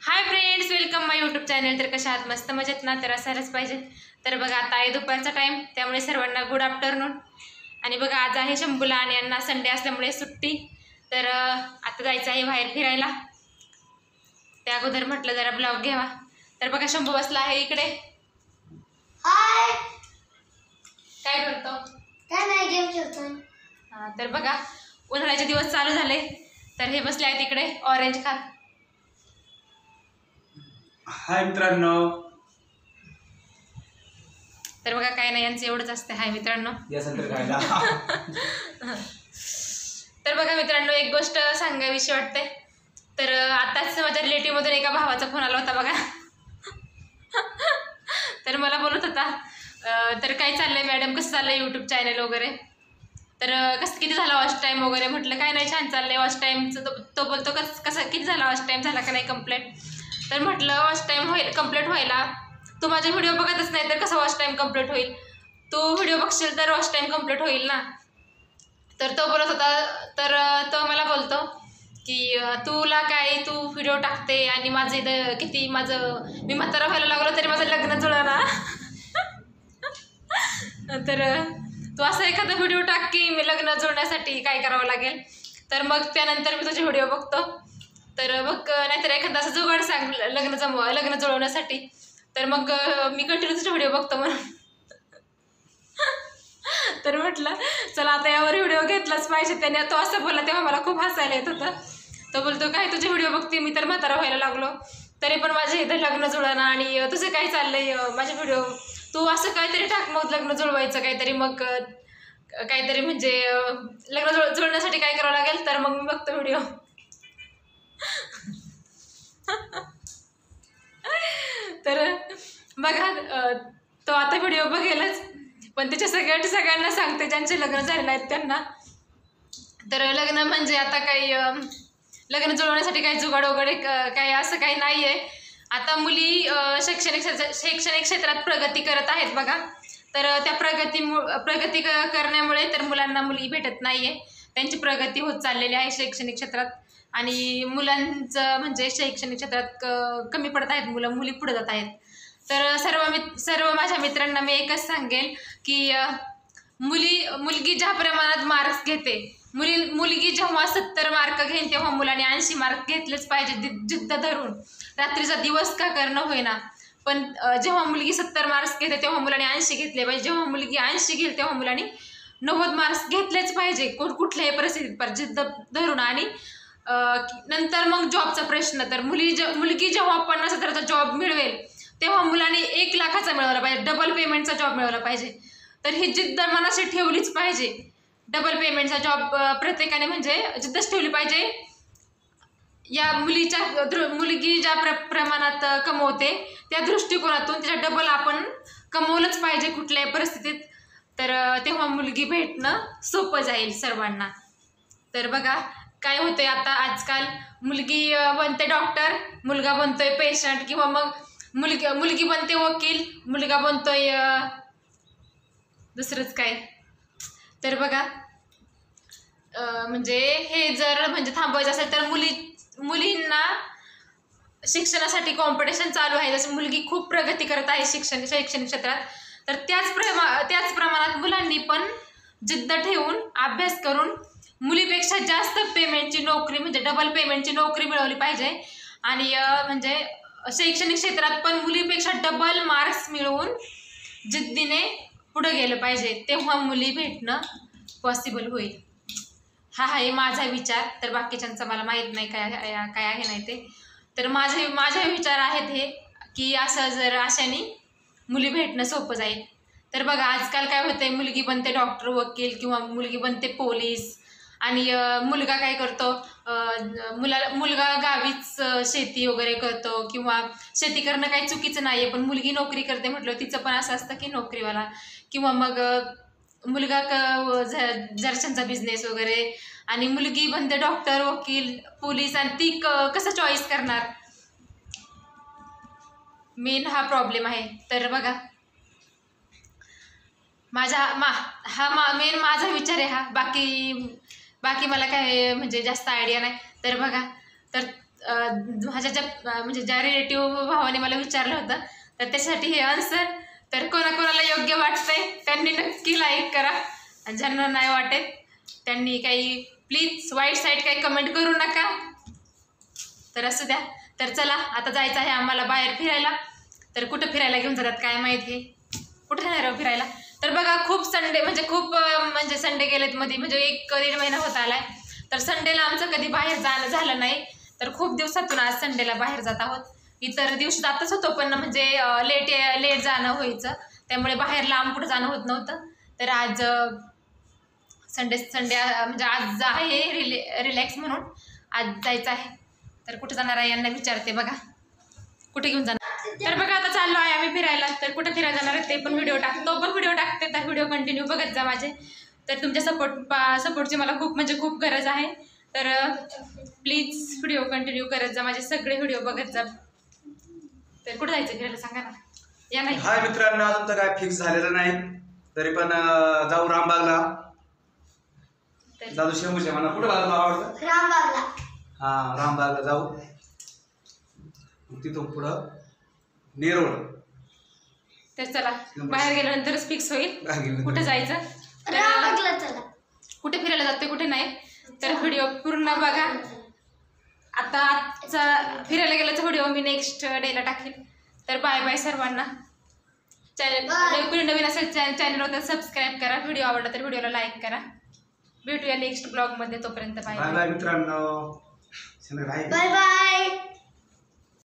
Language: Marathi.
हाय फ्रेंड्स, वेलकम माय यूट्यूब चॅनल. तर कशा आहात? मस्त मजेत ना? तर असायलाच पाहिजे. तर बघा आता आहे दुपारचा टाईम, त्यामुळे सर्वांना गुड आफ्टरनून. आणि बघा आज आहे शंभूला आणि यांना संडे असल्यामुळे सुट्टी. तर आता जायचं आहे बाहेर फिरायला. त्या अगोदर म्हटलं जरा ब्लॉग घ्यावा. तर बघा शंभू बसला आहे इकडे. हाय, काय करतो? काय नाही, गेम खेळतोय. तर बघा उन्हाळ्याचे दिवस चालू झाले, तर हे बसले आहेत इकडे ऑरेंज खात. हाय मित्रांनो. तर बघा काय नाही, यांचं एवढंच असतं. हाय मित्रांनो. तर बघा मित्रांनो, एक गोष्ट सांगावीशी वाटते. तर आताच माझ्या रिलेटिव्हमधून एका भावाचा फोन आला होता बघा. तर मला बोलत होता तर काय चाललंय मॅडम, कसं चाललंय यूट्यूब चॅनल वगैरे. तर कसं किती झाला वॉच टाईम वगैरे. म्हटलं काय नाही, छान चाललंय वॉच टाईमचं. तो बोलतो कसं किती झाला वॉच टाईम, झाला का नाही कंप्लीट. तर म्हटलं वॉच टाईम कंप्लीट व्हायला तू माझे व्हिडिओ बघतच नाही तर कसं वॉच टाईम कंप्लीट होईल. तू व्हिडिओ बघशील तर वॉच टाईम कंप्लीट होईल ना. तर तो बोलत होता. तर तो मला बोलतो की तुला काय, तू व्हिडिओ टाकते आणि माझं इथं किती मी म्हातारा व्हायला लागलो तरी माझं लग्न जुळना. तर तू असं एखादा व्हिडिओ टाक की मी लग्न जुळण्यासाठी काय करावं लागेल. तर मग त्यानंतर मी तुझे व्हिडिओ बघतो. तर मग नाहीतर एखादा असं जुगाड सांग लग्न जुळवण्यासाठी. तर मग मी कंटिन्यू तुझे व्हिडिओ बघतो म्हणून. तर म्हटलं चला आता यावर व्हिडिओ घेतलाच पाहिजे. त्याने तो असं बोलला तेव्हा मला खूप हसायला येत होतं. तो बोलतो काय तुझे व्हिडिओ बघते मी तर म्हातारा व्हायला लागलो तरी पण माझे इथं लग्न जुळना आणि तुझं काय चाललंय माझे व्हिडिओ. तू असं काहीतरी टाक मग लग्न जुळवायचं काहीतरी. मग काहीतरी म्हणजे लग्न जुळण्यासाठी काय करावं लागेल. तर मग मी बघतो व्हिडिओ. तर बघा तो आता व्हिडिओ बघेलच, पण त्याच्या सगळ्यांना सांगते ज्यांचे लग्न झालेले आहेत त्यांना. तर लग्न म्हणजे आता काही लग्न जुळवण्यासाठी काही जुगाड वगैरे काही असं काही नाही आहे. आता मुली शैक्षणिक क्षेत्रात प्रगती करत आहेत बघा. तर त्या प्रगती करण्यामुळे तर मुलांना मुली भेटत नाही आहे. त्यांची प्रगती होत चाललेली आहे शैक्षणिक क्षेत्रात. आणि मुलांचं म्हणजे शैक्षणिक क्षेत्रात कमी पडत आहेत मुली पुढे जात आहेत. तर सर्व माझ्या मित्रांना मी एकच सांगेल की मुलगी ज्या प्रमाणात मार्क्स घेते, मुलगी जेव्हा 70 मार्क घेईन तेव्हा मुलाने 80 मार्क घेतलेच पाहिजे जिद्द धरून. रात्रीचा दिवस का करणं होईना, पण जेव्हा मुलगी 70 मार्क्स घेते तेव्हा मुलाने 80 घेतले पाहिजे. जेव्हा मुलगी 80 घेईल तेव्हा मुलाने 90 मार्क्स घेतलेच पाहिजे कुठल्याही परिस्थितीत जिद्द धरून. आणि नंतर मग जॉबचा प्रश्न. तर मुलगी जेव्हा 50,000चा जॉब मिळवेल तेव्हा मुलाने 1 लाखाचा मिळवला पाहिजे, डबल पेमेंटचा जॉब मिळवला पाहिजे. तर ही जिद्द मनाशी ठेवलीच पाहिजे. डबल पेमेंटचा जॉब प्रत्येकाने म्हणजे जिद्दच ठेवली पाहिजे. या मुलगी ज्या प्रमाणात कमवते त्या दृष्टिकोनातून तिच्या डबल आपण कमवलंच पाहिजे कुठल्याही परिस्थितीत. तर तेव्हा मुलगी भेटणं सोपं जाईल सर्वांना. तर बघा काय होतंय आता आजकाल, मुलगी बनते डॉक्टर, मुलगा बनतोय पेशंट, किंवा मग मुलगी बनते वकील, मुलगा बनतोय दुसरंच काय. तर बघा म्हणजे हे जर म्हणजे थांबवायचं असेल तर मुलींना शिक्षणासाठी कॉम्पिटिशन चालू आहे. जसं मुलगी खूप प्रगती करत आहे शैक्षणिक क्षेत्रात, तर त्याच प्रमाणात मुलांनी पण जिद्द ठेवून अभ्यास करून मुलीपेक्षा जास्त पेमेंटची नोकरी म्हणजे डबल पेमेंटची नोकरी मिळवली पाहिजे. आणि म्हणजे शैक्षणिक क्षेत्रात पण मुलीपेक्षा डबल मार्क्स मिळवून जिद्दीने पुढे गेलं पाहिजे. तेव्हा मुली भेटणं पॉसिबल होईल. हा आहे माझा विचार. तर बाकीच्यांचा मला माहीत नाही काय आहे नाही ते. तर माझे विचार आहेत हे की असं जर अशाने मुली भेटणं सोपं जाईल. तर बघा आजकाल काय होतंय, मुलगी बनते डॉक्टर वकील किंवा मुलगी बनते पोलीस. आणि मुलगा काय करतो, मुलगा गावीच शेती वगैरे करतो. किंवा शेती करणं काही चुकीचं नाही आहे, पण मुलगी नोकरी करते म्हटलं तिचं पण असं असतं की नोकरीवाला. किंवा मग मुलगा जरशांचा बिझनेस वगैरे, आणि मुलगी बनते डॉक्टर वकील पोलीस. आणि ती कसं चॉईस करणार, मेन हा प्रॉब्लेम आहे. तर बघा मेन माझा विचार आहे हा. बाकी मला काय म्हणजे जास्त आयडिया नाही. तर बघा तर माझ्या म्हणजे ज्या रिलेटिव्ह भावाने मला विचारलं होतं, तर त्याच्यासाठी हे आन्सर. तर कोणाकोणाला योग्य वाटतंय त्यांनी नक्की लाईक करा, आणि ज्यांना नाही वाटत त्यांनी काही प्लीज वाईट साईड काही कमेंट करू नका. तर असू द्या. तर चला आता जायचं आहे आम्हाला बाहेर फिरायला. तर कुठं फिरायला घेऊन जातात काय माहिती, कुठं जाणार फिरायला. तर बघा खूप संडे म्हणजे संडे गेलेत मध्ये, म्हणजे 1-1.5 महिना होत आलाय. तर संडेला आमचं कधी बाहेर जाणं झालं नाही. तर खूप दिवसातून आज संडेला बाहेर जात आहोत. इतर दिवशी जातच होतो पण म्हणजे लेट जाणं व्हायचं, त्यामुळे बाहेर लांब कुठं जाणं होत नव्हतं. तर आज संडे म्हणजे आज आहे रिलॅक्स म्हणून आज जायचं आहे. तर कुठं जाणार आहे यांना विचारते, बघा कुठे घेऊन जाणार. तर बघा आता चाललो आहे आम्ही फिरायला. तर कुठं फिरायला जाणार आहे ते पण व्हिडिओ टाकते. तर व्हिडिओ कंटिन्यू बघत जा माझे. तर तुमच्या सपोर्टची मला खूप गरज आहे. तर प्लीज व्हिडिओ कंटिन्यू करत जा, माझे सगळे व्हिडिओ बघत जा. तर कुठं जायचं फिरायला सांगा ना. या नाही. हाय मित्रांनो, अजून तर काय फिक्स झालेलं नाही, तरी पण जाऊ रामबागला. जाऊ शेमूच्या मला कुठं बागला आवडतं? रामबागला. हा, रामबागला जाऊ. तिथून पुढं नेरोड. तर चला बाहेर गेल्यानंतरच फिक्स होईल कुठं जायचं. रामबागला चला. कुठे फिरायला जाते कुठे नाही. तर व्हिडिओ पूर्ण बघा. आता आजचा फिरायला गेल्याचा व्हिडिओ मी नेक्स्ट डेला टाकेल. तर बाय सर्वांना. नवीन असेल चॅनलवर तर सबस्क्राईब करा. व्हिडिओ आवडला तर व्हिडिओला लाईक करा. भेटूया नेक्स्ट ब्लॉगमध्ये. तोपर्यंत बाय बाय मित्रांनो. Bye bye.